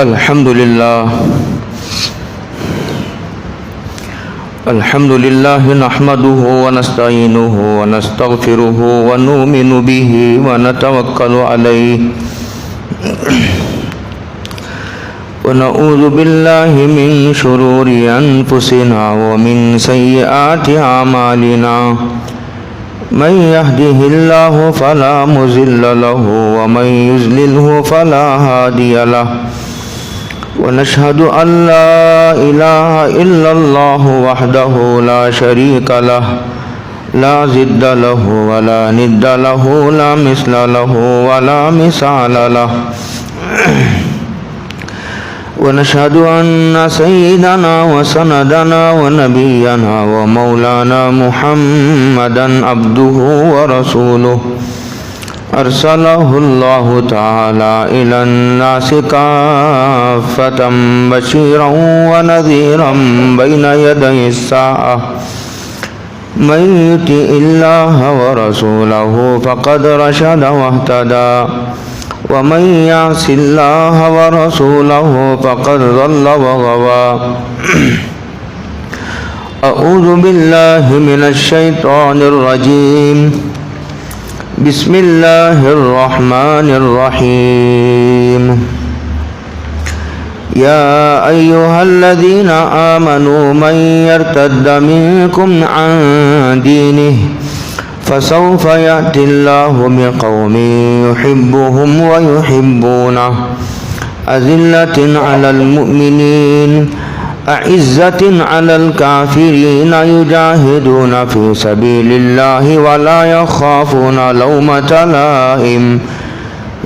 الحمد لله نحمده ونستعينه ونستغفره ونؤمن به ونتوكل عليه ونعوذ بالله من شرور أنفسنا ومن سيئات أعمالنا من يهده الله فلا مضل له ومن يضلله فلا هادي له ونشهد أن لا إله إلا الله وحده لا شريك له لا ضد له ولا ند له لا مثل له ولا مثال له ونشهد أن سيدنا وسندنا ونبينا ومولانا محمدا عبده ورسوله أرسله الله تعالى إلى الناس كافة بشيرا ونذيرا بين يدي الساعة من يطع الله ورسوله فقد رشد واهتدى ومن يعص الله ورسوله فقد ضل وغوى أعوذ بالله من الشيطان الرجيم بسم الله الرحمن الرحيم يا أيها الذين آمنوا من يرتد منكم عن دينه فسوف يأتي الله بقوم يحبهم ويحبونه أذلة على المؤمنين أعزة على الكافرين يجاهدون في سبيل الله ولا يخافون لومة لائم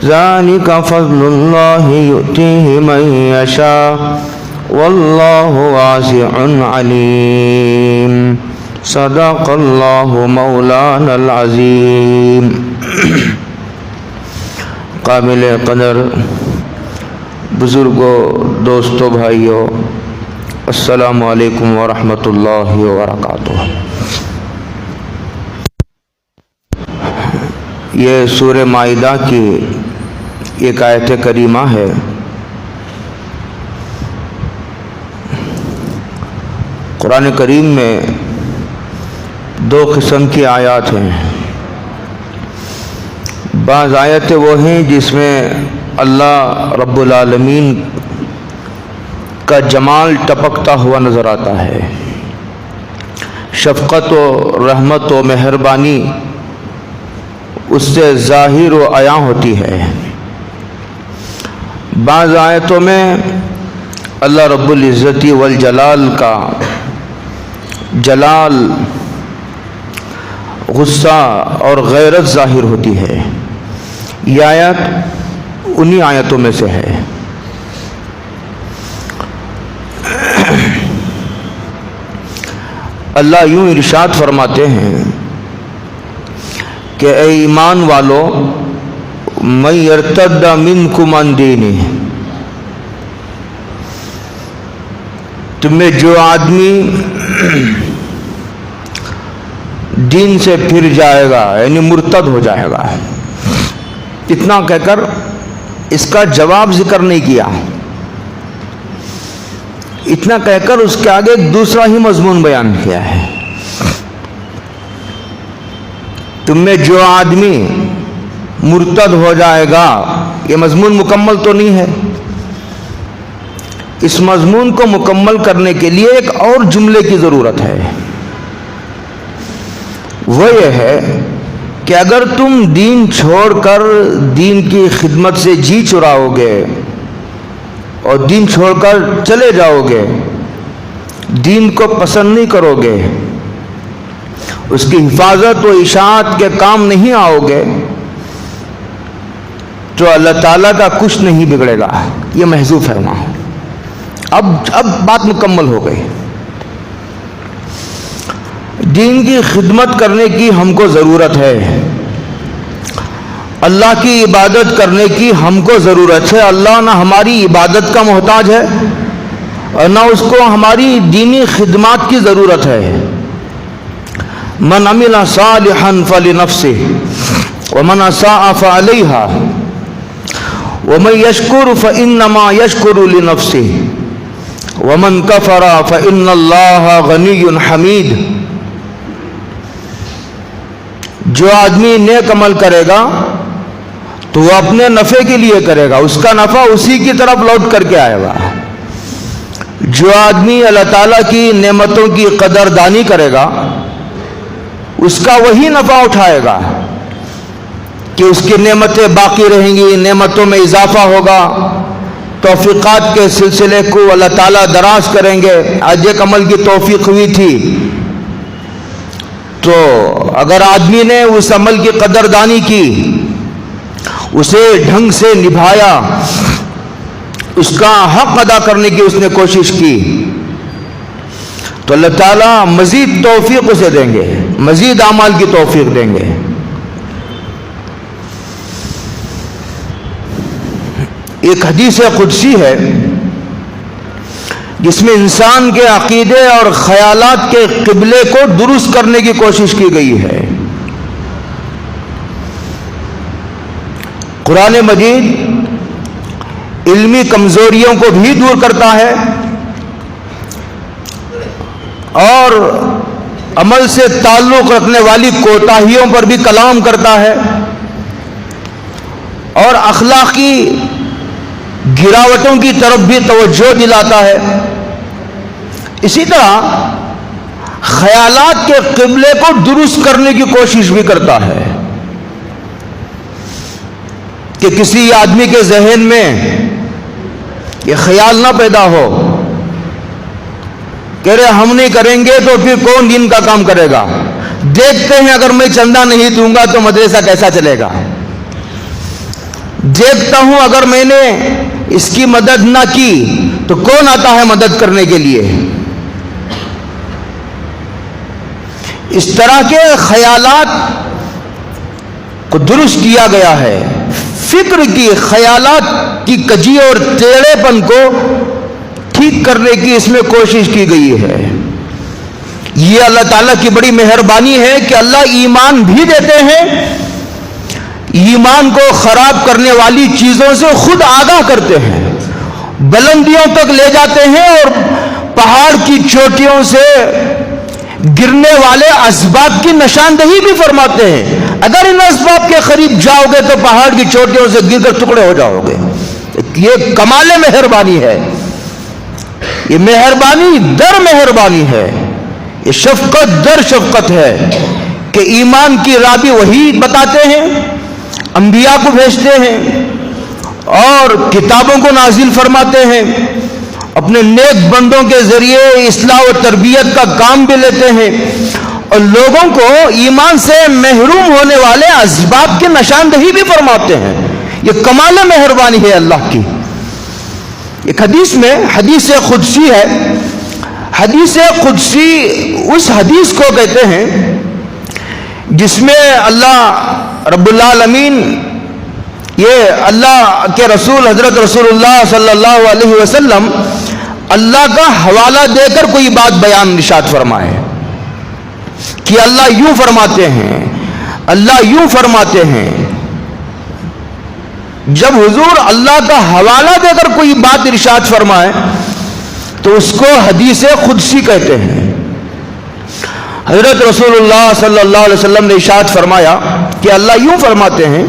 ذلك فضل الله يؤتيه من يشاء والله واسع عليم صدق اللہ مولانا العظیم. قابل قدر بزرگوں، دوستوں، بھائیوں، السلام علیکم ورحمۃ اللہ وبرکاتہ. یہ سورہ مائدہ کی ایک آیت کریمہ ہے. قرآن کریم میں دو قسم کی آیات ہیں. بعض آیتیں وہ ہیں جس میں اللہ رب العالمین کا جمال ٹپکتا ہوا نظر آتا ہے، شفقت و رحمت و مہربانی اس سے ظاہر و عیاں ہوتی ہے. بعض آیتوں میں اللہ رب العزت والجلال کا جلال، غصہ اور غیرت ظاہر ہوتی ہے. یہ آیت انہی آیتوں میں سے ہے. اللہ یوں ارشاد فرماتے ہیں کہ اے ایمان والو، من یرتد منکم عن دینہ، تم میں جو آدمی دین سے پھر جائے گا یعنی مرتد ہو جائے گا. اتنا کہہ کر اس کا جواب ذکر نہیں کیا، اتنا کہہ کر اس کے آگے ایک دوسرا ہی مضمون بیان کیا ہے. تم میں جو آدمی مرتد ہو جائے گا، یہ مضمون مکمل تو نہیں ہے. اس مضمون کو مکمل کرنے کے لیے ایک اور جملے کی ضرورت ہے. وہ یہ ہے کہ اگر تم دین چھوڑ کر دین کی خدمت سے جی چراؤ گے اور دین چھوڑ کر چلے جاؤ گے، دین کو پسند نہیں کرو گے، اس کی حفاظت و اشاعت کے کام نہیں آؤ گے، تو اللہ تعالیٰ کا کچھ نہیں بگڑے گا. یہ محذوف ہے وہاں. اب بات مکمل ہو گئی. دین کی خدمت کرنے کی ہم کو ضرورت ہے، اللہ کی عبادت کرنے کی ہم کو ضرورت ہے. اللہ نہ ہماری عبادت کا محتاج ہے اور نہ اس کو ہماری دینی خدمات کی ضرورت ہے. من عمل صالحا فلنفسه ومن اساء فعليها وَمَن يَشْكُرْ فَإِنَّمَا يَشْكُرُ لِنَفْسِهِ وَمَن كَفَرَ فَإِنَّ اللَّهَ غَنِيٌّ حَمِيدٌ۔ جو آدمی نیک عمل کرے گا تو وہ اپنے نفع کے لیے کرے گا، اس کا نفع اسی کی طرف لوٹ کر کے آئے گا۔ جو آدمی اللہ تعالیٰ کی نعمتوں کی قدردانی کرے گا اس کا وہی نفع اٹھائے گا کہ اس کی نعمتیں باقی رہیں گی، نعمتوں میں اضافہ ہوگا، توفیقات کے سلسلے کو اللہ تعالیٰ دراز کریں گے۔ آج ایک عمل کی توفیق ہوئی تھی تو اگر آدمی نے اس عمل کی قدردانی کی، اسے ڈھنگ سے نبھایا، اس کا حق ادا کرنے کی اس نے کوشش کی، تو اللہ تعالیٰ مزید توفیق اسے دیں گے، مزید اعمال کی توفیق دیں گے۔ ایک حدیث قدسی ہے جس میں انسان کے عقیدے اور خیالات کے قبلے کو درست کرنے کی کوشش کی گئی ہے۔ قرآن مجید علمی کمزوریوں کو بھی دور کرتا ہے اور عمل سے تعلق رکھنے والی کوتاہیوں پر بھی کلام کرتا ہے اور اخلاقی گراوٹوں کی طرف بھی توجہ دلاتا ہے۔ اسی طرح خیالات کے قبلے کو درست کرنے کی کوشش بھی کرتا ہے کہ کسی آدمی کے ذہن میں یہ خیال نہ پیدا ہو کہ رہے ہم نہیں کریں گے تو پھر کون دین کا کام کرے گا، دیکھتے ہیں اگر میں چندہ نہیں دوں گا تو مدرسہ کیسا چلے گا، دیکھتا ہوں اگر میں نے اس کی مدد نہ کی تو کون آتا ہے مدد کرنے کے لیے۔ اس طرح کے خیالات کو درست کیا گیا ہے، فکر کی خیالات کی کجی اور ٹیڑھے پن کو ٹھیک کرنے کی اس میں کوشش کی گئی ہے۔ یہ اللہ تعالیٰ کی بڑی مہربانی ہے کہ اللہ ایمان بھی دیتے ہیں، ایمان کو خراب کرنے والی چیزوں سے خود آگاہ کرتے ہیں، بلندیوں تک لے جاتے ہیں اور پہاڑ کی چوٹیوں سے گرنے والے اسباب کی نشاندہی بھی فرماتے ہیں۔ اگر ان اسباب کے قریب جاؤ گے تو پہاڑ کی چوٹیوں سے گر کر ٹکڑے ہو جاؤ گے۔ یہ کمال مہربانی ہے، یہ مہربانی در مہربانی ہے، یہ شفقت در شفقت ہے کہ ایمان کی راہ بھی وہی بتاتے ہیں، انبیاء کو بھیجتے ہیں اور کتابوں کو نازل فرماتے ہیں، اپنے نیک بندوں کے ذریعے اصلاح و تربیت کا کام بھی لیتے ہیں اور لوگوں کو ایمان سے محروم ہونے والے اسباب کی نشاندہی بھی فرماتے ہیں۔ یہ کمال مہربانی ہے اللہ کی۔ ایک حدیث میں حدیث قدسی ہے، حدیث قدسی اس حدیث کو کہتے ہیں جس میں اللہ رب العالمین، یہ اللہ کے رسول حضرت رسول اللہ صلی اللہ علیہ وسلم اللہ کا حوالہ دے کر کوئی بات بیان ارشاد فرمائے کہ اللہ یوں فرماتے ہیں، اللہ یوں فرماتے ہیں۔ جب حضور اللہ کا حوالہ دے کر کوئی بات ارشاد فرمائے تو اس کو حدیث قدسی کہتے ہیں۔ حضرت رسول اللہ صلی اللہ علیہ وسلم نے ارشاد فرمایا کہ اللہ یوں فرماتے ہیں،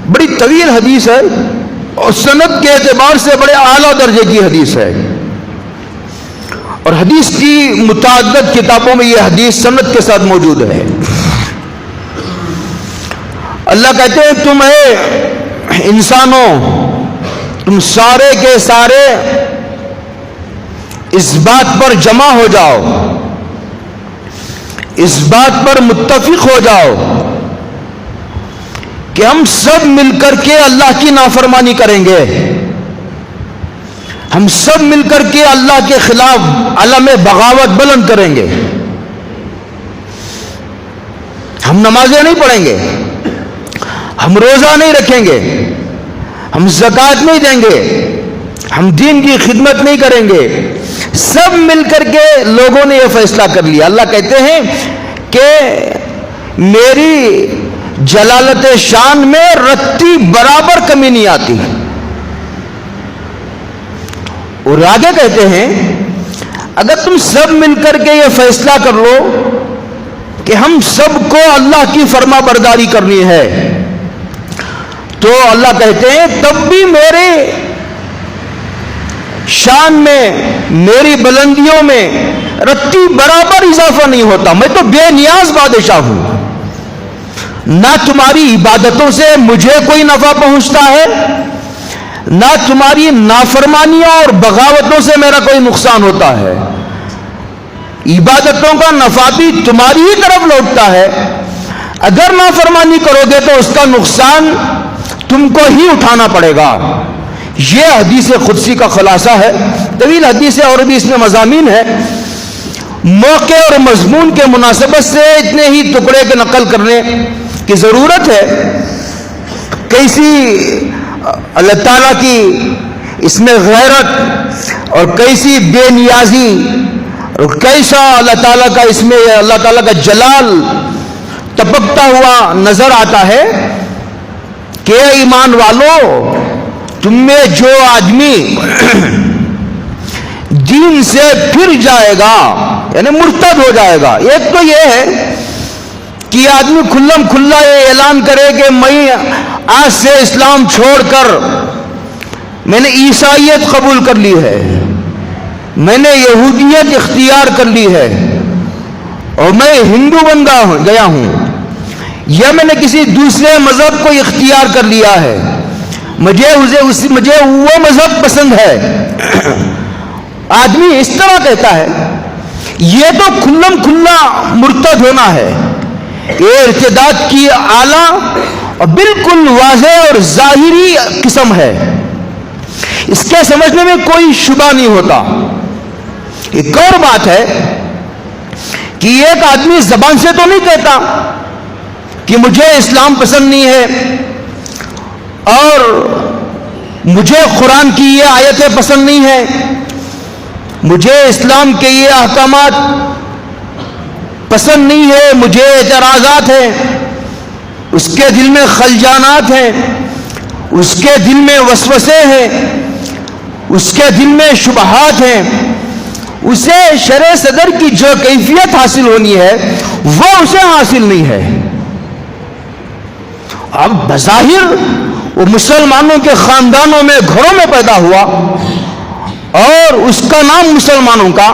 بڑی طویل حدیث ہے اور سند کے اعتبار سے بڑے اعلیٰ درجے کی حدیث ہے اور حدیث کی متعدد کتابوں میں یہ حدیث سند کے ساتھ موجود ہے۔ اللہ کہتے ہیں تم انسانوں، تم سارے کے سارے اس بات پر جمع ہو جاؤ، اس بات پر متفق ہو جاؤ کہ ہم سب مل کر کے اللہ کی نافرمانی کریں گے، ہم سب مل کر کے اللہ کے خلاف علم بغاوت بلند کریں گے، ہم نمازیں نہیں پڑھیں گے، ہم روزہ نہیں رکھیں گے، ہم زکوٰۃ نہیں دیں گے، ہم دین کی خدمت نہیں کریں گے۔ سب مل کر کے لوگوں نے یہ فیصلہ کر لیا۔ اللہ کہتے ہیں کہ میری جلالت شان میں رتی برابر کمی نہیں آتی، اور آگے کہتے ہیں اگر تم سب مل کر کے یہ فیصلہ کر لو کہ ہم سب کو اللہ کی فرما برداری کرنی ہے تو اللہ کہتے ہیں تب بھی میرے شان میں میری بلندیوں میں رتی برابر اضافہ نہیں ہوتا. میں تو بے نیاز بادشاہ ہوں. نہ تمہاری عبادتوں سے مجھے کوئی نفع پہنچتا ہے نہ تمہاری نافرمانیوں اور بغاوتوں سے میرا کوئی نقصان ہوتا ہے. عبادتوں کا نفع بھی تمہاری ہی طرف لوٹتا ہے. اگر نافرمانی کرو گے تو اس کا نقصان تم کو ہی اٹھانا پڑے گا. یہ حدیث قدسی کا خلاصہ ہے. طویل حدیث ہے اور بھی اس میں مضامین ہے. موقع اور مضمون کے مناسبت سے اتنے ہی ٹکڑے کے نقل کرنے کی ضرورت ہے. کیسی اللہ تعالیٰ کی اس میں غیرت اور کیسی بے نیازی اور کیسا اللہ تعالیٰ کا اس میں اللہ تعالیٰ کا جلال ٹپکتا ہوا نظر آتا ہے کہ ایمان والو تم میں جو آدمی دین سے پھر جائے گا یعنی مرتد ہو جائے گا. ایک تو یہ ہے کہ آدمی کھلم کھلا یہ اعلان کرے کہ میں آج سے اسلام چھوڑ کر میں نے عیسائیت قبول کر لی ہے, میں نے یہودیت اختیار کر لی ہے اور میں ہندو بن گیا ہوں یا میں نے کسی دوسرے مذہب کو اختیار کر لیا ہے, مجھے وہ مذہب پسند ہے. آدمی اس طرح کہتا ہے یہ تو کھلم کھلا مرتد ہونا ہے. یہ ارتداد کی اعلیٰ اور بالکل واضح اور ظاہری قسم ہے. اس کے سمجھنے میں کوئی شبہ نہیں ہوتا. ایک اور بات ہے کہ ایک آدمی زبان سے تو نہیں کہتا کہ مجھے اسلام پسند نہیں ہے اور مجھے قرآن کی یہ آیتیں پسند نہیں ہیں, مجھے اسلام کے یہ احکامات پسند نہیں ہے, مجھے اعتراضات ہیں. اس کے دل میں خلجانات ہیں, اس کے دل میں وسوسے ہیں, اس کے دل میں شبہات ہیں. اسے شرع صدر کی جو کیفیت حاصل ہونی ہے وہ اسے حاصل نہیں ہے. اب بظاہر وہ مسلمانوں کے خاندانوں میں گھروں میں پیدا ہوا اور اس کا نام مسلمانوں کا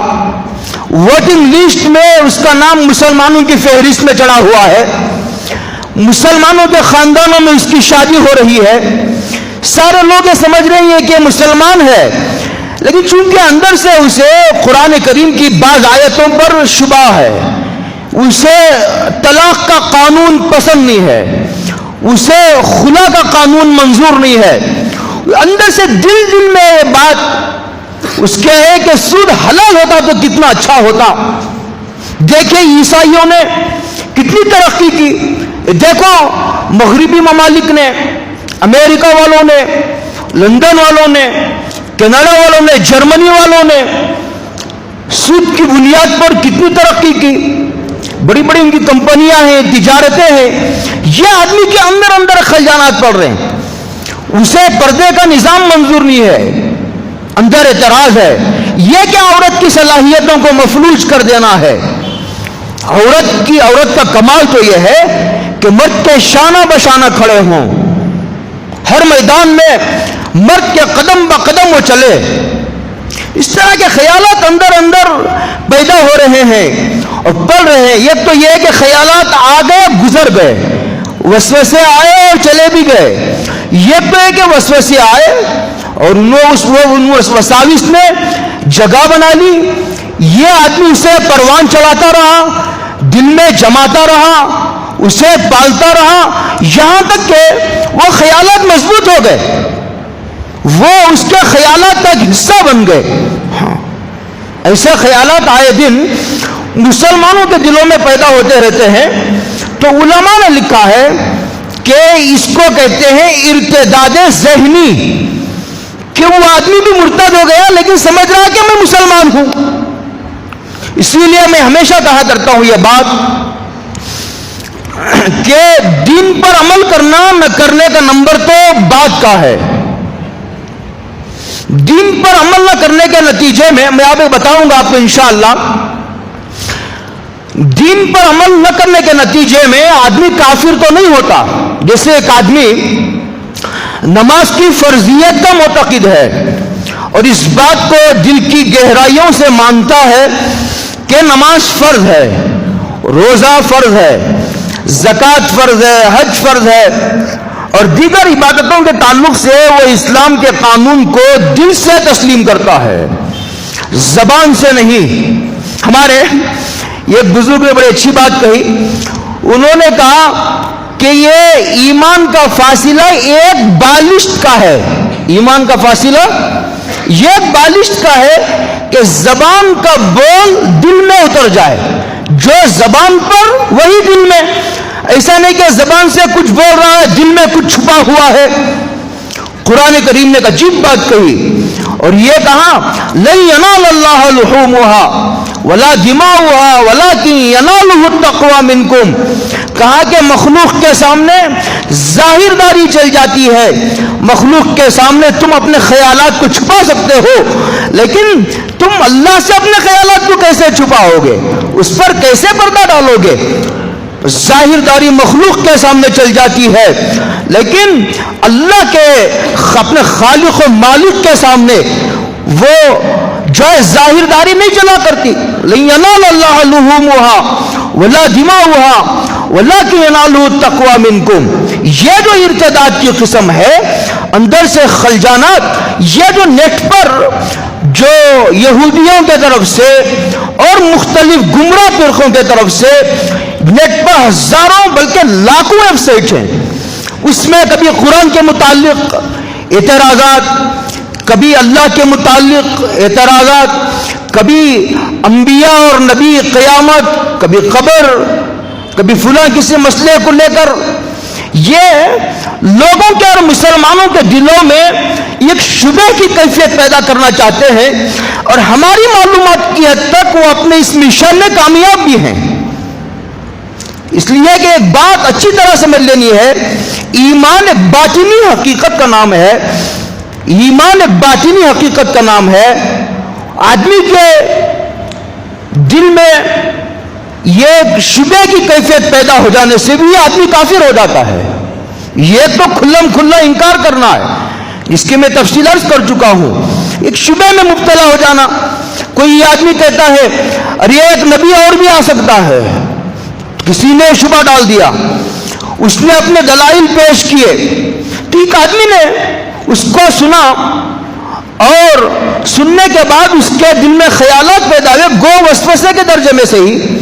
ووٹنگ لسٹ میں اس کا نام مسلمانوں کی فہرست میں چڑھا ہوا ہے, مسلمانوں کے خاندانوں میں اس کی شادی ہو رہی ہے, سارے لوگ یہ سمجھ رہے ہیں کہ مسلمان ہے, لیکن چونکہ اندر سے اسے قرآن کریم کی بعض آیتوں پر شبہ ہے, اسے طلاق کا قانون پسند نہیں ہے, اسے خلا کا قانون منظور نہیں ہے, اندر سے دل میں یہ بات اس کے ہے کہ سود حلال ہوتا تو کتنا اچھا ہوتا. دیکھیں عیسائیوں نے کتنی ترقی کی, دیکھو مغربی ممالک نے, امریکہ والوں نے, لندن والوں نے, کینیڈا والوں نے, جرمنی والوں نے سود کی بنیاد پر کتنی ترقی کی. بڑی بڑی ان کی کمپنیاں ہیں, تجارتیں ہیں. یہ آدمی کے اندر خزانات پڑ رہے ہیں, اسے پردے کا نظام منظور نہیں ہے, اندر اعتراض ہے. یہ کیا عورت کی صلاحیتوں کو مفلوج کر دینا ہے. عورت کا کمال تو یہ ہے کہ مرد کے شانہ بشانہ کھڑے ہوں, ہر میدان میں مرد کے قدم بقدم وہ چلے. اس طرح کے خیالات اندر پیدا ہو رہے ہیں اور پڑ رہے ہیں. یہ تو یہ ہے کہ خیالات آ گئے گزر گئے, وسوسے آئے اور چلے بھی گئے. یہ تو ہے کہ وسوسے آئے اور ان وساوس نے جگہ بنا لی. یہ آدمی اسے پروان چلاتا رہا, دل میں جماتا رہا, اسے پالتا رہا, یہاں تک کہ وہ خیالات مضبوط ہو گئے, وہ اس کے خیالات کا حصہ بن گئے. ایسے خیالات آئے دن مسلمانوں کے دلوں میں پیدا ہوتے رہتے ہیں. تو علماء نے لکھا ہے کہ اس کو کہتے ہیں ارتداد ذہنی, کہ وہ آدمی بھی مرتد ہو گیا لیکن سمجھ رہا کہ میں مسلمان ہوں. اسی لیے میں ہمیشہ کہا کرتا ہوں یہ بات کہ دین پر عمل کرنا نہ کرنے کا نمبر تو بات کا ہے. دین پر عمل نہ کرنے کے نتیجے میں آپ بتاؤں گا آپ کو انشاءاللہ، دین پر عمل نہ کرنے کے نتیجے میں آدمی کافر تو نہیں ہوتا. جیسے ایک آدمی نماز کی فرضیت کا معتقد ہے اور اس بات کو دل کی گہرائیوں سے مانتا ہے کہ نماز فرض ہے، روزہ فرض ہے، زکوٰۃ فرض ہے، حج فرض ہے اور دیگر عبادتوں کے تعلق سے وہ اسلام کے قانون کو دل سے تسلیم کرتا ہے، زبان سے نہیں. ہمارے ایک بزرگ نے بڑی اچھی بات کہی. انہوں نے کہا کہ یہ ایمان کا فاصلہ ایک بالشت کا ہے. ایمان کا فاصلہ ایک بالشت کا ہے کہ زبان کا بول دل میں اتر جائے. جو زبان پر وہی دل میں. ایسا نہیں کہ زبان سے کچھ بول رہا ہے دل میں کچھ چھپا ہوا ہے. قرآن کریم نے ایک عجیب بات کہی اور یہ کہا لن ینال اللہ لحومها ولا دماؤها ولکن ینالہ التقوی منکم. کہا کہ مخلوق کے سامنے ظاہر داری چل جاتی ہے، مخلوق کے سامنے تم اپنے خیالات کو چھپا سکتے ہو، لیکن تم اللہ سے اپنے خیالات کو کیسے چھپاؤ گے، اس پر کیسے پردہ ڈالو گے. ظاہر داری مخلوق کے سامنے چل جاتی ہے لیکن اللہ کے اپنے خالق و مالک کے سامنے وہ جو ہے ظاہر داری نہیں چلا کرتی. لن ینال اللہ لحومها ولا دماؤها ولکن ینالہ التقوی منکم. یہ جو ارتداد کی قسم ہے، اندر سے خلجانات، یہ جو نیٹ پر جو یہودیوں کے طرف سے اور مختلف گمراہ فرقوں کے طرف سے نیٹ پر ہزاروں بلکہ لاکھوں ویب سائٹ ہیں، اس میں کبھی قرآن کے متعلق اعتراضات، کبھی اللہ کے متعلق اعتراضات، کبھی انبیاء اور نبی قیامت، کبھی قبر، کبھی فلاں کسی مسئلے کو لے کر یہ لوگوں کے اور مسلمانوں کے دلوں میں ایک شبہ کی کیفیت پیدا کرنا چاہتے ہیں اور ہماری معلومات کی حد تک وہ اپنے اس مشن میں کامیاب بھی ہیں. اس لیے کہ ایک بات اچھی طرح سمجھ لینی ہے، ایمان ایک باطنی حقیقت کا نام ہے. ایمان ایک باطنی حقیقت کا نام ہے. آدمی کے دل میں یہ شبہ کی کیفیت پیدا ہو جانے سے بھی آدمی کافر ہو جاتا ہے. یہ تو کھلم کھلا انکار کرنا ہے جس کی میں تفصیل عرض کر چکا ہوں. ایک شبہ میں مبتلا ہو جانا. کوئی آدمی کہتا ہے ارے ایک نبی اور بھی آ سکتا ہے، کسی نے شبہ ڈال دیا، اس نے اپنے دلائل پیش کیے تو ایک آدمی نے اس کو سنا اور سننے کے بعد اس کے دل میں خیالات پیدا ہوئے، گو وسوسے کے درجے میں سے ہی.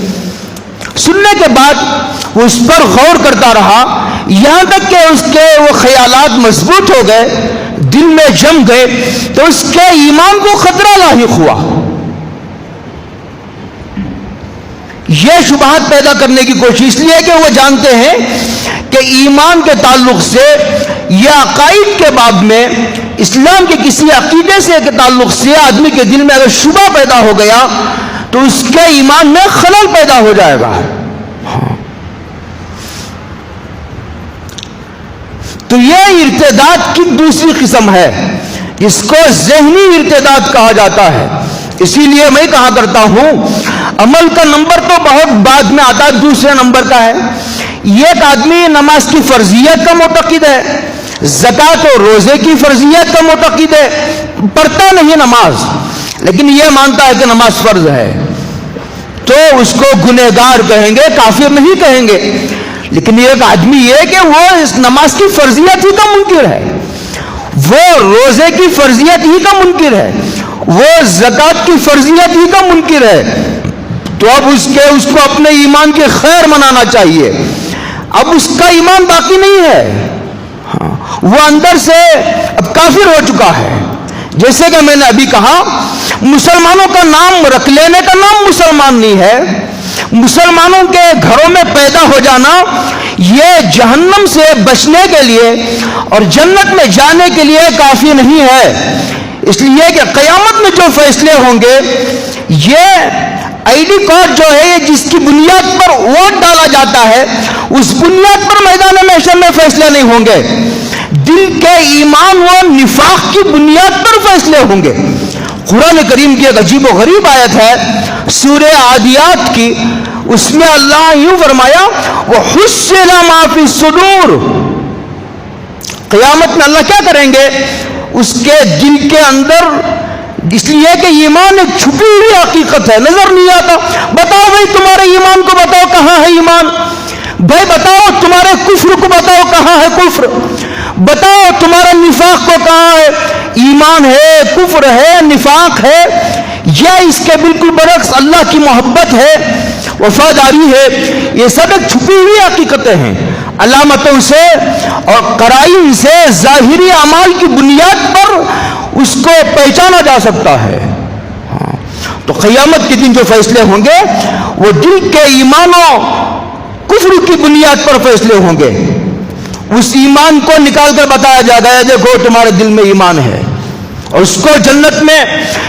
سننے کے بعد وہ اس پر غور کرتا رہا یہاں تک کہ اس کے وہ خیالات مضبوط ہو گئے، دل میں جم گئے، تو اس کے ایمان کو خطرہ لاحق ہوا. یہ شبہات پیدا کرنے کی کوشش اس لیے کہ وہ جانتے ہیں کہ ایمان کے تعلق سے یا عقائد کے باب میں اسلام کے کسی عقیدے سے کے تعلق سے آدمی کے دل میں اگر شبہ پیدا ہو گیا تو اس کے ایمان میں خلل پیدا ہو جائے گا. تو یہ ارتداد کی دوسری قسم ہے جس کو ذہنی ارتداد کہا جاتا ہے. اسی لیے میں کہا کرتا ہوں عمل کا نمبر تو بہت بعد میں آتا ہے، دوسرے نمبر کا ہے. ایک آدمی نماز کی فرضیت کا معتقد ہے، زکوٰۃ اور روزے کی فرضیت کا معتقد ہے، پڑھتا نہیں نماز لیکن یہ مانتا ہے کہ نماز فرض ہے، تو اس کو گنہگار کہیں گے، کافر نہیں کہیں گے. لیکن ایک آدمی یہ کہ وہ اس نماز کی فرضیت ہی کا منکر ہے، وہ روزے کی فرضیت ہی کا منکر ہے، وہ زکوٰۃ کی فرضیت ہی کا منکر ہے، تو اب اس کو اپنے ایمان کے خیر منانا چاہیے. اب اس کا ایمان باقی نہیں ہے، وہ اندر سے اب کافر ہو چکا ہے. جیسے کہ میں نے ابھی کہا مسلمانوں کا نام رکھ لینے کا نام مسلمان نہیں ہے. مسلمانوں کے گھروں میں پیدا ہو جانا یہ جہنم سے بچنے کے لیے اور جنت میں جانے کے لیے کافی نہیں ہے. اس لیے کہ قیامت میں جو فیصلے ہوں گے یہ آئی ڈی کارڈ جو ہے جس کی بنیاد پر ووٹ ڈالا جاتا ہے اس بنیاد پر میدان محشر میں فیصلے نہیں ہوں گے. دل کے ایمان و نفاق کی بنیاد پر فیصلے ہوں گے۔ قرآن کریم کی ایک عجیب و غریب آیت ہے سورہ عادیات کی، اس میں اللہ یوں فرمایا وَحُصِّلَ مَا فِي الصُّدُورِ، قیامت میں اللہ کیا کریں گے؟ اس کے دل کے اندر، اس لیے کہ ایمان ایک چھپی ہوئی حقیقت ہے، نظر نہیں آتا۔ بتاؤ بھائی تمہارے ایمان کو بتاؤ کہاں ہے ایمان، بھائی بتاؤ تمہارے کفر کو بتاؤ کہاں ہے کفر، بتاؤ تمہارا نفاق کو کہاں ہے، ایمان ہے، کفر ہے، نفاق ہے، یا اس کے بالکل برعکس اللہ کی محبت ہے، وفاداری ہے، یہ سب ایک چھپی ہوئی حقیقتیں ہیں۔ علامتوں سے اور قرائن سے ظاہری اعمال کی بنیاد پر اس کو پہچانا جا سکتا ہے۔ تو قیامت کے دن جو فیصلے ہوں گے وہ دل کے ایمان و کفر کی بنیاد پر فیصلے ہوں گے۔ اس ایمان کو نکال کر بتایا جائے گا دیکھو تمہارے دل میں ایمان ہے، اور اس کو جنت میں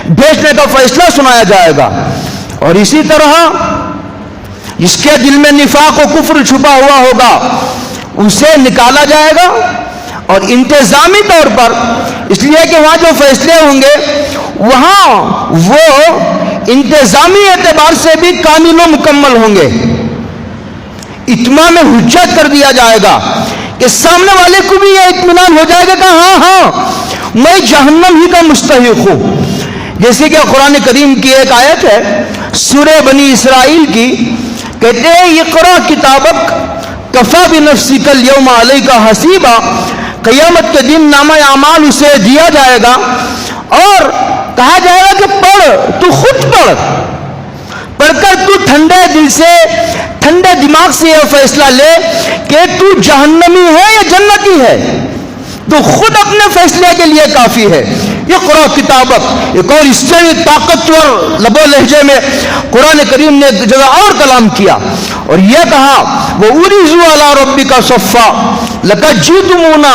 بھیجنے کا فیصلہ سنایا جائے گا۔ اور اسی طرح جس کے دل میں نفاق و کفر چھپا ہوا ہوگا اسے نکالا جائے گا، اور انتظامی طور پر، اس لیے کہ وہاں جو فیصلے ہوں گے وہاں وہ انتظامی اعتبار سے بھی کامل و مکمل ہوں گے۔ اتمام حجت کر دیا جائے گا کہ سامنے والے کو بھی یہ اطمینان ہو جائے گا کہ ہاں میں جہنم ہی کا مستحق ہوں۔ جیسے کہ قرآن کریم کی ایک آیت ہے سورہ بنی اسرائیل کی، کہتے ہیں اقرا کتابک کفا بنفسک اليوم علیک حسیبا، قیامت کے دن نامہ اعمال اسے دیا جائے گا اور کہا جائے گا کہ پڑھ، تو خود پڑھ کر تو ٹھنڈے دل سے، ٹھنڈے دماغ سے یہ فیصلہ لے کہ تو جہنمی ہے یا جنتی ہے، تو خود اپنے فیصلے کے لیے کافی ہے۔ اقرا کتابک، ایک اور اس سے طاقتور لب و لہجے میں قرآن کریم نے ایک جگہ اور کلام کیا اور یہ کہا وَأُرِزُوا عَلَىٰ رَبِّكَ صَفًّا لَقَدْ جِئْتُمُونَا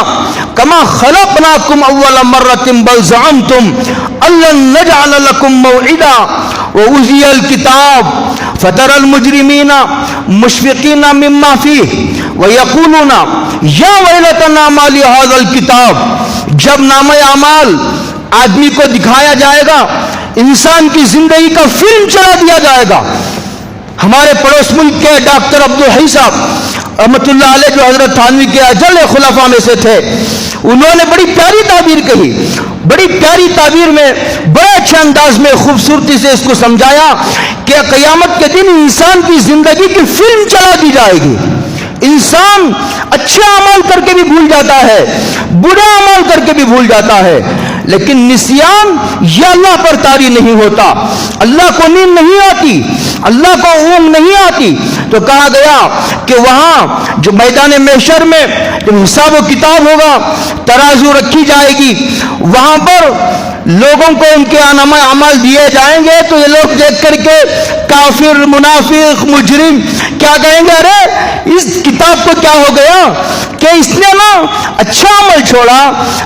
كَمَا خَلَقْنَاكُمْ أَوَّلَ مَرَّةٍ بَلْ زَعَمْتُمْ أَن لَّن نَّجْعَلَ لَكُم مَّوْعِدًا وَأُوذِيَ الْكِتَابَ فَتَرَى الْمُجْرِمِينَ مُشْفِقِينَ مِمَّا فِيهِ وَيَقُولُونَ يَا وَيْلَتَنَا مَا لِهَٰذَا الْكِتَابِ، جب نامہ اعمال آدمی کو دکھایا جائے گا، انسان کی زندگی کا فلم چلا دیا جائے گا۔ ہمارے پڑوس ملک کے ڈاکٹر عبدالحی صاحب رحمۃ اللہ علیہ جو حضرت تھانوی کے اجل خلفاء میں سے تھے، انہوں نے بڑی پیاری تعبیر کہی، بڑی پیاری تعبیر میں بڑے اچھے انداز میں خوبصورتی سے اس کو سمجھایا کہ قیامت کے دن انسان کی زندگی کی فلم چلا دی جائے گی۔ انسان اچھے عمل کر کے بھی بھول جاتا ہے، برے عمل کر کے بھی بھول جاتا ہے، لیکن نسیان یہ اللہ پر طاری نہیں ہوتا۔ اللہ کو نیند نہیں آتی، اللہ کو اونگ نہیں آتی، تو کہا گیا کہ وہاں جو میدان محشر میں جب حساب و کتاب ہوگا، ترازو رکھی جائے گی، وہاں پر لوگوں کو ان کے نامہ اعمال دیے جائیں گے، تو یہ لوگ دیکھ کر کے کافر، منافق، مجرم کیا کہیں گے؟ ارے اس کتاب کو کیا ہو گیا کہ اس نے نہ اچھا عمل چھوڑا،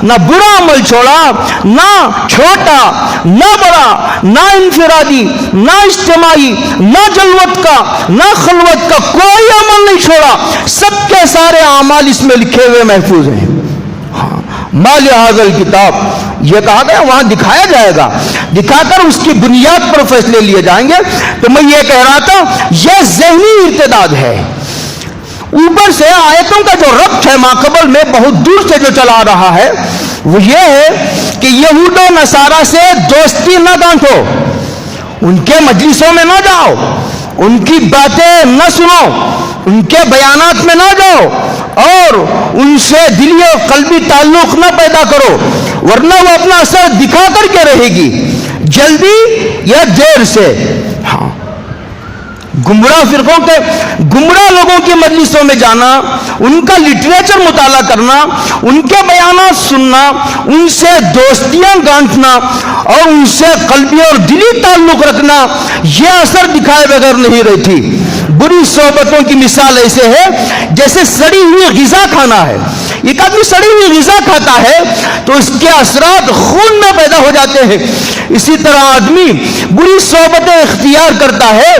نہ برا عمل چھوڑا، نہ چھوٹا نہ بڑا، نہ انفرادی نہ اجتماعی، نہ جلوت کا نہ خلوت کا، کوئی عمل نہیں چھوڑا، سب کے سارے اعمال اس میں لکھے ہوئے محفوظ ہیں۔ ما لہذا الکتاب، یہ کہا گیا وہاں دکھایا جائے گا، دکھا کر اس کی بنیاد پر فیصلے لیے جائیں گے۔ تو میں یہ کہہ رہا تھا یہ ذہنی ارتداد ہے، اوپر سے آیتوں کا جو ربط ہے ماقبل میں بہت دور سے جو چلا رہا ہے وہ یہ ہے کہ یہود و نصارہ سے دوستی نہ گانٹھو، ان کے مجلسوں میں نہ جاؤ، ان کی باتیں نہ سنو، ان کے بیانات میں نہ جاؤ، اور ان سے دلی و قلبی تعلق نہ پیدا کرو، ورنہ وہ اپنا اثر دکھا کر کے رہے گی، جلدی یا دیر سے۔ ہاں، گمراہ فرقوں کے، گمراہ لوگوں کی مجلسوں میں جانا، ان کا لٹریچر مطالعہ کرنا، ان کے بیانات سننا، ان سے دوستیاں گانٹھنا اور ان سے قلبی اور دلی تعلق رکھنا، یہ اثر دکھائے بغیر نہیں رہتی۔ بری صحبتوں کی مثال ایسے ہے جیسے سڑی ہوئی غذا کھانا ہے۔ ایک آدمی سڑی ہوئی غذا کھاتا ہے تو اس کے اثرات خون میں پیدا ہو جاتے ہیں، اسی طرح آدمی بری صحبتیں اختیار کرتا ہے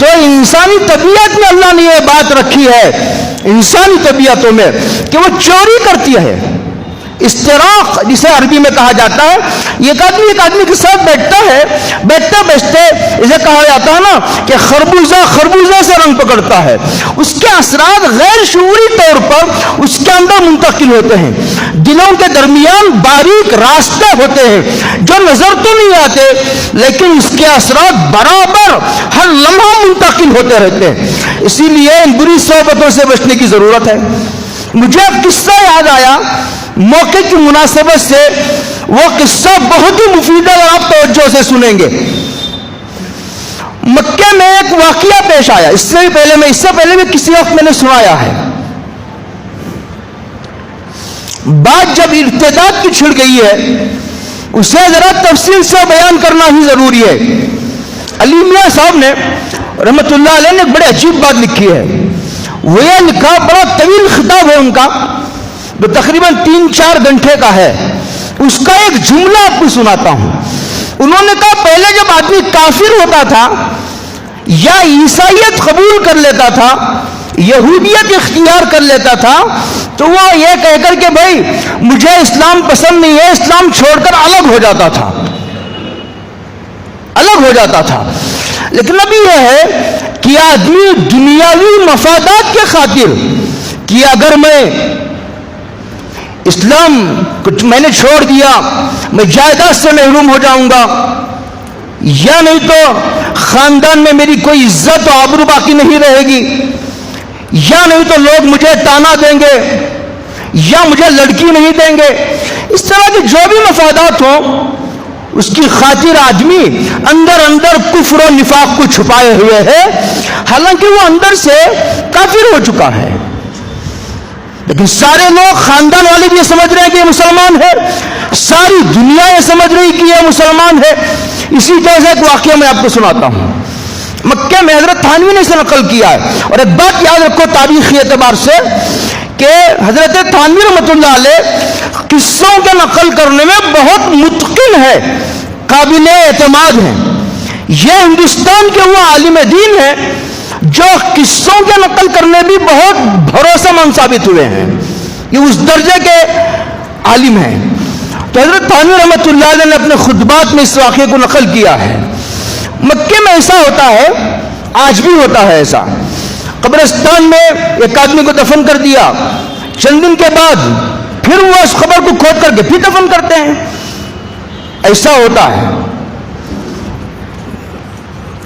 تو انسانی طبیعت میں اللہ نے یہ بات رکھی ہے، انسانی طبیعتوں میں، کہ وہ چوری کرتی ہے، استراق جسے عربی میں کہا جاتا ہے، ایک آدمی کے ساتھ بیٹھتا ہے، بیٹھتے بیٹھتے اسے کہا جاتا ہے نا کہ خربوزہ سے رنگ پکڑتا ہے، اس کے اثرات غیر شعوری طور پر اس کے اندر منتقل ہوتے ہیں، دلوں کے درمیان باریک راستے ہوتے ہیں جو نظر تو نہیں آتے لیکن اس کے اثرات برابر ہر لمحہ منتقل ہوتے رہتے ہیں، اسی لیے ان بری صحبتوں سے بچنے کی ضرورت ہے۔ مجھے ایک قصہ یاد آیا موقع کی مناسبت سے، وہ قصہ بہت ہی مفید ہے اور آپ توجہ سے سنیں گے۔ مکہ میں ایک واقعہ پیش آیا، اس سے پہلے بھی کسی وقت میں نے سنایا ہے۔ بات جب ارتداد کی چھڑ گئی ہے اسے ذرا تفصیل سے بیان کرنا ہی ضروری ہے۔ علی میاں صاحب نے رحمت اللہ علیہ نے بڑے عجیب بات لکھی ہے، وہ یہ لکھا، بڑا طویل خطاب ہے ان کا جو تقریباً 3-4 گھنٹے کا ہے، اس کا ایک جملہ آپ کو سناتا ہوں۔ انہوں نے کہا پہلے جب آدمی کافر ہوتا تھا یا عیسائیت قبول کر لیتا تھا، یہودیت اختیار کر لیتا تھا، تو وہ یہ کہہ کر کہ بھائی مجھے اسلام پسند نہیں ہے، اسلام چھوڑ کر الگ ہو جاتا تھا۔ لیکن ابھی یہ ہے کہ آدمی دنیاوی مفادات کے خاطر کہ اگر میں اسلام میں نے چھوڑ دیا میں جائیداد سے محروم ہو جاؤں گا، یا نہیں تو خاندان میں میری کوئی عزت و آبرو باقی نہیں رہے گی، یا نہیں تو لوگ مجھے تانا دیں گے، یا مجھے لڑکی نہیں دیں گے، اس طرح کے جو بھی مفادات ہوں اس کی خاطر آدمی اندر کفر و نفاق کو چھپائے ہوئے ہے، حالانکہ وہ اندر سے کافر ہو چکا ہے، لیکن سارے لوگ خاندان والے بھی یہ سمجھ رہے ہیں کہ یہ مسلمان ہے، ساری دنیا یہ سمجھ رہی کہ یہ مسلمان ہے۔ اسی طرح سے ایک واقعہ میں آپ کو سناتا ہوں، مکہ میں حضرت تھانوی نے اسے نقل کیا ہے، اور ایک بات یاد رکھو تاریخی اعتبار سے کہ حضرت تھانوی رحمۃ اللہ علیہ قصوں کے نقل کرنے میں بہت متقن ہے، قابل اعتماد ہیں۔ یہ ہندوستان کے وہ عالم دین ہیں جو قصوں کے نقل کرنے بھی بہت بھروسہ مند ثابت ہوئے ہیں، یہ اس درجے کے عالم ہیں۔ تو حضرت تھانوی رحمۃ اللہ علیہ نے اپنے خطبات میں اس واقعے کو نقل کیا ہے۔ مکے میں ایسا ہوتا ہے، آج بھی ہوتا ہے ایسا، قبرستان میں ایک آدمی کو دفن کر دیا، چند دن کے بعد پھر وہ اس قبر کو کھود کر کے پھر دفن کرتے ہیں، ایسا ہوتا ہے۔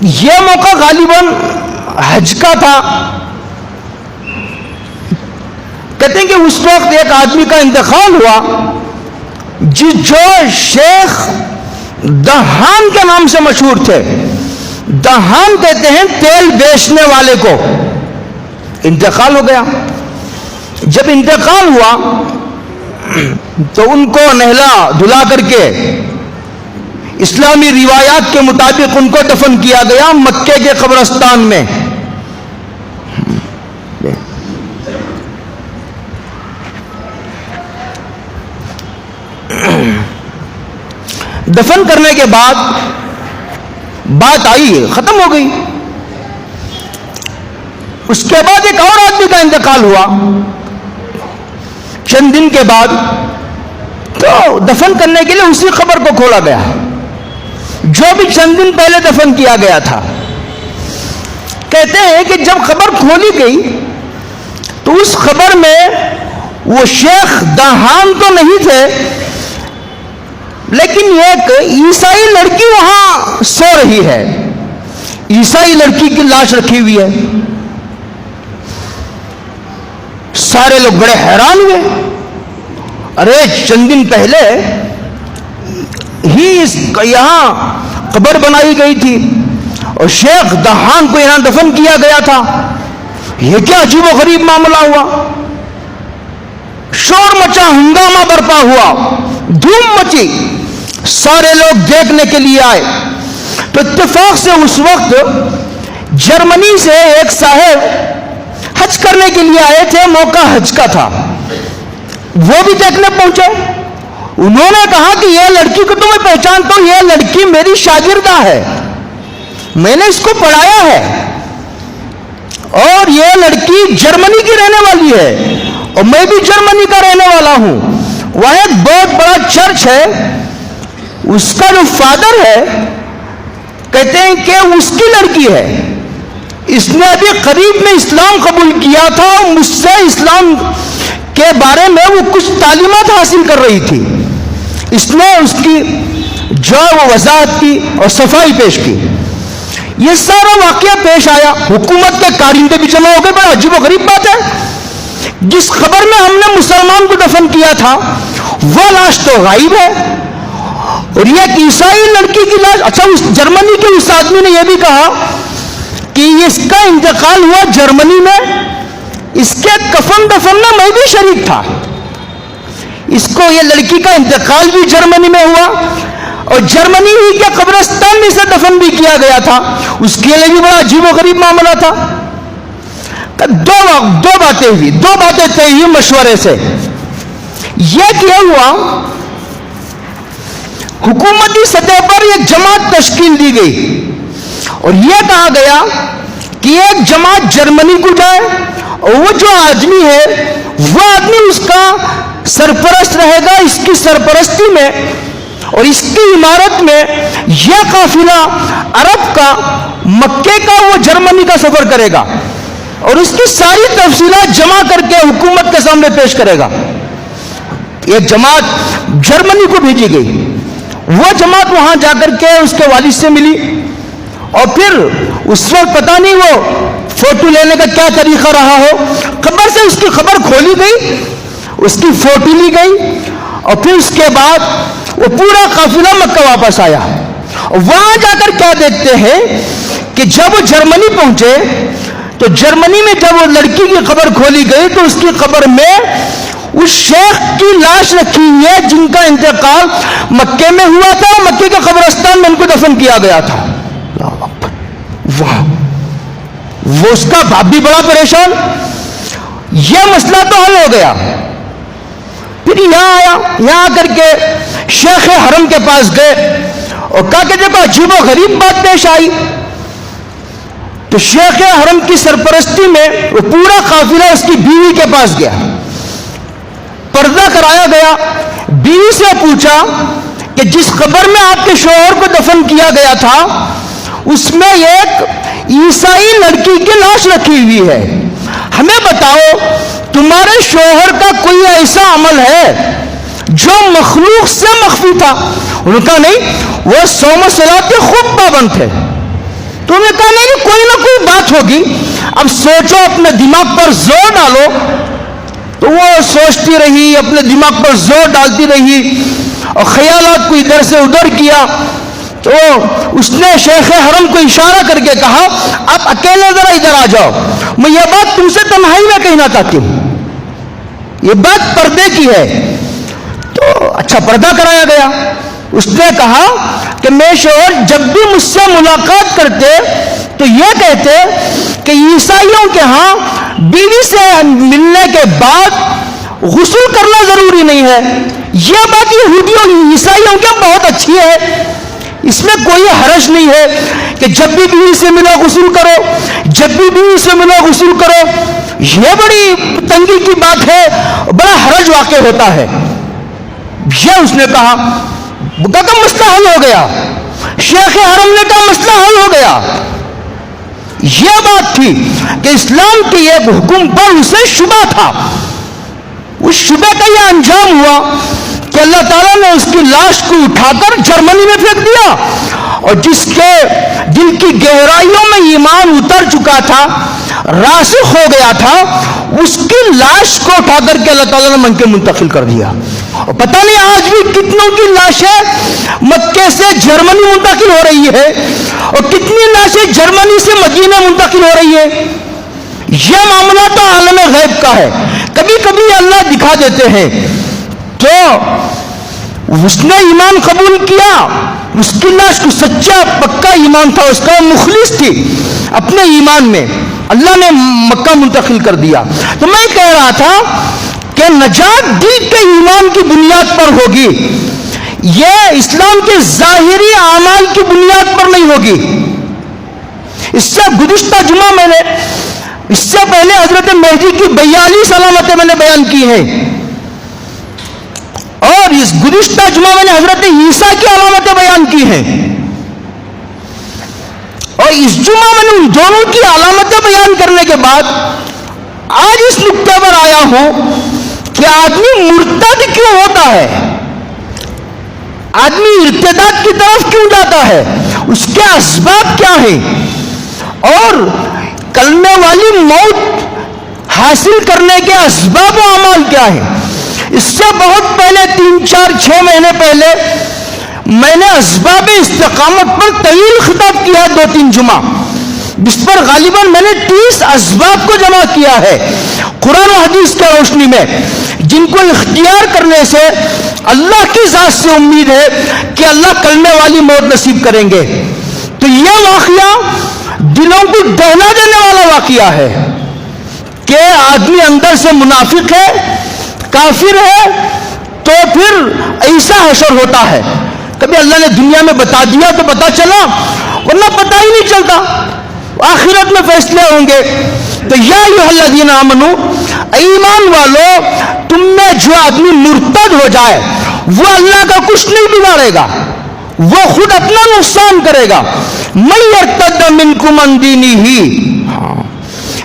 یہ موقع غالباً حج کا تھا، کہتے ہیں کہ اس وقت ایک آدمی کا انتقال ہوا جو شیخ دہان کے نام سے مشہور تھے۔ دہان کہتے ہیں تیل بیچنے والے کو، انتقال ہو گیا۔ جب انتقال ہوا تو ان کو نہلا دھلا کر کے اسلامی روایات کے مطابق ان کو دفن کیا گیا مکے کے قبرستان میں۔ دفن کرنے کے بعد بات آئی، ختم ہو گئی۔ اس کے بعد ایک اور آدمی کا انتقال ہوا چند دن کے بعد، تو دفن کرنے کے لیے اسی قبر کو کھولا گیا جو بھی چند دن پہلے دفن کیا گیا تھا۔ کہتے ہیں کہ جب قبر کھولی گئی تو اس قبر میں وہ شیخ دہان تو نہیں تھے، لیکن ایک عیسائی لڑکی وہاں سو رہی ہے، عیسائی لڑکی کی لاش رکھی ہوئی ہے۔ سارے لوگ بڑے حیران ہوئے، ارے چند دن پہلے ہی یہاں قبر بنائی گئی تھی اور شیخ دہان کو یہاں دفن کیا گیا تھا، یہ کیا عجیب و غریب معاملہ ہوا۔ شور مچا، ہنگامہ برپا ہوا، دھوم مچی، سارے لوگ دیکھنے کے لیے آئے۔ تو اتفاق سے اس وقت جرمنی سے ایک صاحب حج کرنے کے لیے آئے تھے، موقع حج کا تھا، وہ بھی دیکھنے پہنچے۔ انہوں نے کہا کہ یہ لڑکی کو تو میں پہچانتا ہوں، یہ لڑکی میری شاگردہ ہے، میں نے اس کو پڑھایا ہے، اور یہ لڑکی جرمنی کی رہنے والی ہے اور میں بھی جرمنی کا رہنے والا ہوں، وہاں ایک بہت بڑا چرچ ہے، اس کا جو فادر ہے کہتے ہیں کہ اس کی لڑکی ہے، اس نے ابھی قریب میں اسلام قبول کیا تھا، مجھ سے اسلام کے بارے میں وہ کچھ تعلیمات حاصل کر رہی تھی، اس نے اس کی جو وہ وضاحت کی اور صفائی پیش کی۔ یہ سارا واقعہ پیش آیا، حکومت کے کارندے بھی جمع ہو گئے۔ بڑا عجیب و غریب بات ہے، جس خبر میں ہم نے مسلمان کو دفن کیا تھا وہ لاش تو غائب ہے، اور یہ ایک عیسائی لڑکی کی لاش۔ اچھا، اس جرمنی کے اس آدمی نے یہ بھی کہا کہ اس کا انتقال ہوا جرمنی میں، اس کے کفن دفن میں میں بھی شریک تھا، اس کو یہ لڑکی کا انتقال بھی جرمنی میں ہوا اور جرمنی ہی کے قبرستان میں سے دفن بھی کیا گیا تھا۔ اس کے لیے بھی بڑا عجیب و غریب معاملہ تھا۔ دو باتیں ہوئی، دو باتیں طے ہوئی مشورے سے۔ یہ کیا ہوا، حکومتی سطح پر ایک جماعت تشکیل دی گئی اور یہ کہا گیا کہ ایک جماعت جرمنی کو جائے اور وہ جو آدمی ہے وہ آدمی اس کا سرپرست رہے گا، اس کی سرپرستی میں اور اس کی عمارت میں یہ قافلہ عرب کا، مکے کا، وہ جرمنی کا سفر کرے گا اور اس کی ساری تفصیلات جمع کر کے حکومت کے سامنے پیش کرے گا۔ ایک جماعت جرمنی کو بھیجی گئی، وہ جماعت وہاں جا کر کے اس کے والد سے ملی اور پھر اس وقت پتہ نہیں وہ فوٹو لینے کا کیا طریقہ رہا ہو، خبر سے اس کی خبر کھولی گئی، اس کی فوٹو لی گئی اور پھر اس کے بعد وہ پورا قافلہ مکہ واپس آیا۔ وہاں جا کر کیا دیکھتے ہیں کہ جب وہ جرمنی پہنچے تو جرمنی میں جب وہ لڑکی کی قبر کھولی گئی تو اس کی قبر میں اس شیخ کی لاش رکھی ہوئی ہے جن کا انتقال مکے میں ہوا تھا، مکے کے قبرستان میں ان کو دفن کیا گیا تھا۔ واہ، وہ اس کا باپ بھی بڑا پریشان، یہ مسئلہ تو حل ہو گیا۔ پھر یہاں آیا، یہاں آ کر کے شیخ حرم کے پاس گئے اور کہا کہ دیکھو عجیب و غریب بات پیش آئی۔ تو شیخ حرم کی سرپرستی میں وہ پورا قافلہ اس کی بیوی کے پاس گیا، پردہ کرایا گیا، بیوی سے پوچھا کہ جس قبر میں آپ کے شوہر کو دفن کیا گیا تھا اس میں ایک عیسائی لڑکی کی لاش رکھی ہوئی ہے، ہمیں بتاؤ تمہارے شوہر کا کوئی ایسا عمل ہے جو مخلوق سے مخفی تھا؟ انہوں نے کہا نہیں، وہ صوم و صلاۃ کے خوب پابند تھے۔ تو انہوں نے کہا نہیں، کوئی نہ کوئی بات ہوگی، اب سوچو، اپنے دماغ پر زور ڈالو۔ تو وہ سوچتی رہی، اپنے دماغ پر زور ڈالتی رہی اور خیالات کو ادھر سے ادھر کیا۔ تو اس نے شیخ حرم کو اشارہ کر کے کہا آپ اکیلے ذرا ادھر آ جاؤ، میں یہ بات تم سے تنہائی میں کہنا چاہتی ہوں، یہ بات پردے کی ہے۔ تو اچھا، پردہ کرایا گیا۔ اس نے کہا کہ میرے شوہر جب بھی مجھ سے ملاقات کرتے تو یہ کہتے کہ عیسائیوں کے ہاں بیوی سے ملنے کے بعد غسل کرنا ضروری نہیں ہے۔ یہ بات یہودیوں عیسائیوں کے بہت اچھی ہے، اس میں کوئی حرج نہیں ہے کہ جب بھی بیوی سے ملو غسل کرو، جب بھی بیوی سے ملو غسل کرو۔ یہ بڑی تنگی کی بات ہے، بڑا حرج واقع ہوتا ہے۔ یہ اس نے کہا، کہ مسئلہ حل ہو گیا۔ شیخ حرم نے کہا مسئلہ حل ہو گیا۔ یہ بات تھی کہ اسلام کی ایک حکم پر اسے شبہ تھا، اس شبہ کا یہ انجام ہوا کہ اللہ تعالیٰ نے اس کی لاش کو اٹھا کر جرمنی میں پھینک دیا، اور جس کے دل کی گہرائیوں میں ایمان اتر چکا تھا، راسخ ہو گیا تھا، اس کی لاش کو اٹھا کر کے اللہ تعالیٰ نے مکے منتقل کر دیا۔ اور پتہ نہیں آج بھی کتنوں کی لاشیں مکے سے جرمنی منتقل ہو رہی ہے اور کتنی لاشیں جرمنی سے مدینہ منتقل ہو رہی ہے۔ یہ معاملہ تو عالم غیب کا ہے، کبھی کبھی اللہ دکھا دیتے ہیں۔ تو اس نے ایمان قبول کیا، اس کی لاش کو سچا پکا ایمان تھا، اس کا مخلص تھی اپنے ایمان میں، اللہ نے مکہ منتقل کر دیا۔ تو میں کہہ رہا تھا کہ نجات دل کے ایمان کی بنیاد پر ہوگی، یہ اسلام کے ظاہری اعمال کی بنیاد پر نہیں ہوگی۔ اس سے گزشتہ جمعہ میں نے، اس سے پہلے حضرت مہدی کی 42 علامتیں میں نے بیان کی ہیں۔ اور اس گزشتہ جمعہ میں نے حضرت عیسیٰ کی علامتیں بیان کی ہیں، اور اس جمعہ میں نے ان دونوں کی علامتیں بیان کرنے کے بعد آج اس نقطے پر آیا ہوں کہ آدمی مرتد کیوں ہوتا ہے، آدمی ارتداد کی طرف کیوں جاتا ہے، اس کے اسباب کیا ہیں، اور کلمے والی موت حاصل کرنے کے اسباب و اعمال کیا ہیں۔ اس سے بہت پہلے 3 4 6 مہینے پہلے میں نے اسباب استقامت پر طویل خطاب کیا 2-3 جمعہ، جس پر غالباً میں نے 30 اسباب کو جمع کیا ہے قرآن و حدیث کی روشنی میں، جن کو اختیار کرنے سے اللہ کی ذات سے امید ہے کہ اللہ کلمے والی موت نصیب کریں گے۔ تو یہ واقعہ دلوں کو دہلا دینے والا واقعہ ہے کہ آدمی اندر سے منافق ہے، کافر ہے، تو پھر ایسا حشر ہوتا ہے۔ کبھی اللہ نے دنیا میں بتا دیا تو پتا چلا، ورنہ پتا ہی نہیں چلتا، آخرت میں فیصلے ہوں گے۔ تو یا ایھا الذین آمنو، ایمان والو، تم میں جو آدمی مرتد ہو جائے وہ اللہ کا کچھ نہیں بگاڑے گا، وہ خود اپنا نقصان کرے گا۔ من یرتد منکم عن دینہ،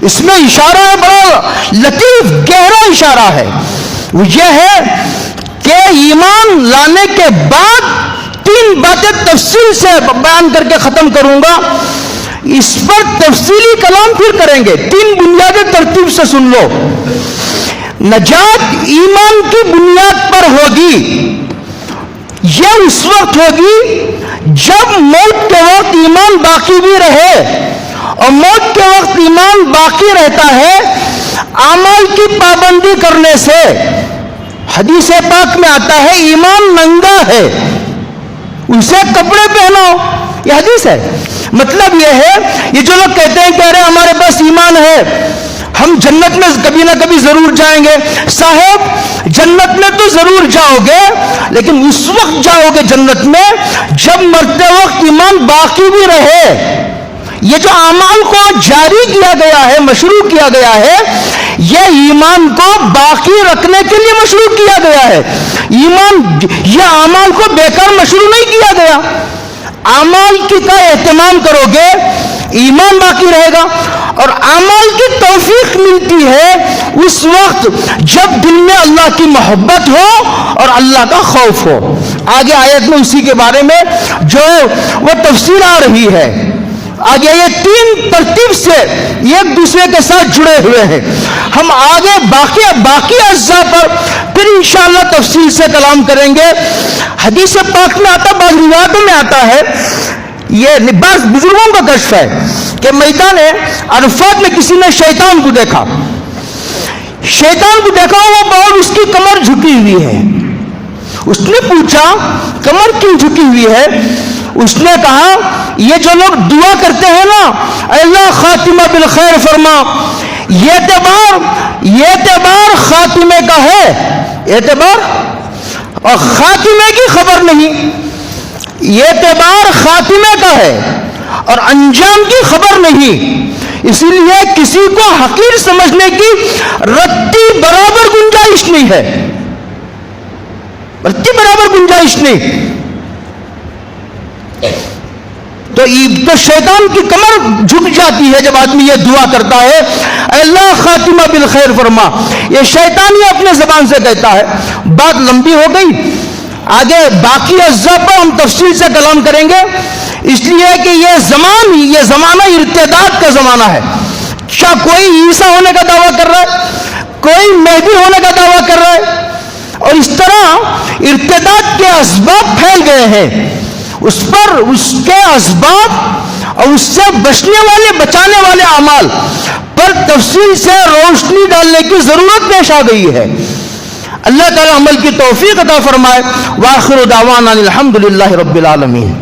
اس میں اشارہ ہے، بڑا لطیف گہرا اشارہ ہے، وہ یہ ہے کہ ایمان لانے کے بعد 3 باتیں تفصیل سے بیان کر کے ختم کروں گا، اس پر تفصیلی کلام پھر کریں گے۔ 3 بنیادیں ترتیب سے سن لو۔ نجات ایمان کی بنیاد پر ہوگی، یہ اس وقت ہوگی جب موت کے وقت ایمان باقی بھی رہے، اور موت کے وقت ایمان باقی رہتا ہے اعمال کی پابندی کرنے سے۔ حدیث پاک میں آتا ہے ایمان ننگا ہے، اسے کپڑے پہنو، یہ حدیث ہے۔ مطلب یہ ہے، یہ جو لوگ کہتے ہیں کہ ارے ہمارے پاس ایمان ہے، ہم جنت میں کبھی نہ کبھی ضرور جائیں گے، صاحب جنت میں تو ضرور جاؤ گے، لیکن اس وقت جاؤ گے جنت میں جب مرتے وقت ایمان باقی بھی رہے۔ یہ جو اعمال کو جاری کیا گیا ہے، مشروع کیا گیا ہے، یہ ایمان کو باقی رکھنے کے لیے مشروع کیا گیا ہے۔ ایمان، یہ اعمال کو بیکار مشروع نہیں کیا گیا۔ اعمال کی کا اہتمام کرو گے، ایمان باقی رہے گا، اور اعمال کی توفیق ملتی ہے اس وقت جب دل میں اللہ کی محبت ہو اور اللہ کا خوف ہو۔ آگے آیت میں اسی کے بارے میں جو وہ تفصیل آ رہی ہے۔ آگے یہ 3 ترتیب سے ایک دوسرے کے ساتھ جڑے ہوئے ہیں۔ ہم آگے باقی اجزاء پر پھر انشاءاللہ تفصیل سے کلام کریں گے۔ حدیث پاک میں آتا، بعض روایتوں میں آتا ہے، یہ بعض بزرگوں کا کشف ہے کہ میدان عرفات میں کسی نے شیطان کو دیکھا، وہ بہت، اس کی کمر جھکی ہوئی ہے۔ اس نے پوچھا کمر کیوں جھکی ہوئی ہے؟ اس نے کہا یہ جو لوگ دعا کرتے ہیں نا، اے اللہ خاتمہ بالخیر فرما، یہ اعتبار خاتمے کا ہے، اعتبار اور خاتمے کی خبر نہیں، یہ اعتبار خاتمے کا ہے اور انجام کی خبر نہیں۔ اسی لیے کسی کو حقیر سمجھنے کی رتی برابر گنجائش نہیں ہے، رتی برابر گنجائش نہیں۔ تو شیطان کی کمر جھک جاتی ہے جب آدمی یہ دعا کرتا ہے، اے اللہ خاتمہ بالخیر فرما۔ یہ شیطان ہی اپنے زبان سے کہتا ہے۔ بات لمبی ہو گئی، آگے باقی اجزاء پر ہم تفصیل سے کلام کریں گے، اس لیے کہ یہ زمانہ ارتداد کا زمانہ ہے۔ کیا کوئی عیسیٰ ہونے کا دعویٰ کر رہا ہے، کوئی مہدی ہونے کا دعویٰ کر رہا ہے، اور اس طرح ارتداد کے اسباب پھیل گئے ہیں۔ اس پر اس کے اسباب اور اس سے بچانے والے اعمال پر تفصیل سے روشنی ڈالنے کی ضرورت پیش آ گئی ہے۔ اللہ تعالی عمل کی توفیق عطا فرمائے۔ وآخر دعوانا الحمدللہ رب العالمین۔